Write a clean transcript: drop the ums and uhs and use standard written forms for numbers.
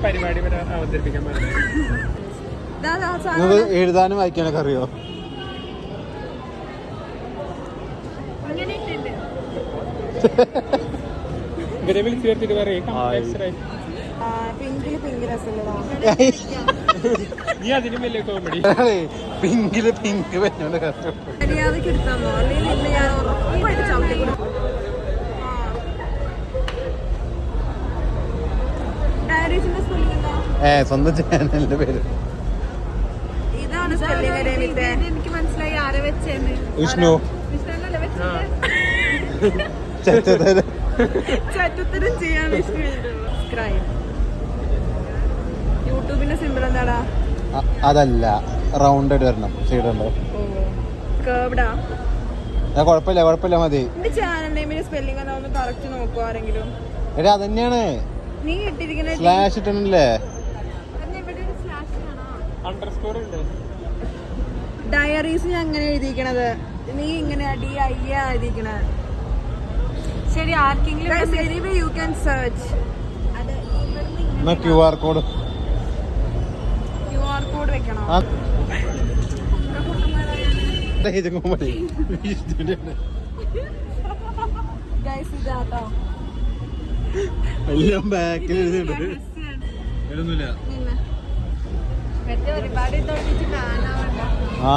പരിപാടി അവതരിപ്പിക്കാൻ എഴുതാനും വായിക്കാനൊക്കെ അറിയോ? ഇവരെ വിളിച്ചു ചേർത്തിട്ട് പറയും നീ അതിനും വലിയ കോമഡി. പിങ്കില് പിങ്ക് സ്വന്തം ചാനലിന്റെ പേര് ഇതാണ്. എനിക്ക് മനസ്സിലായി ആരെ വെച്ചേന്ന്. വിഷ്ണു ചറ്റുത്തരം ചെയ്യാൻ വിഷ്ണു. യൂട്യൂബിന്റെ സിമ്പിൾ എന്താടാ? അതല്ല, റൗണ്ട് ആയിട്ട് വരണം. സൈഡ് ഉണ്ടോ? കുഴപ്പമില്ല മതി. എന്റെ ചാനൽ നെയിമിന്റെ സ്പെല്ലിംഗ് എന്താ ഒന്ന് കറക്റ്റ് നോക്കുവോ ആരെങ്കിലും? എടാ അതന്നെയാണ്. നീ ഇട്ടിരിക്കുന്ന സ്ലാഷ് ഇട്ടണല്ലേ? ഡയറീസ് ഞാൻ അങ്ങനെ എഴുതിക്കണത്, നീ ഇങ്ങനെ എഴുതിക്കണത്. ശരി, ആർക്കെങ്കിലും you can search. QR code വെക്കണോ? എല്ലാം ബാക്കിൽ എഴുതിയിട്ടുണ്ട്. ഒരുപാട് ആ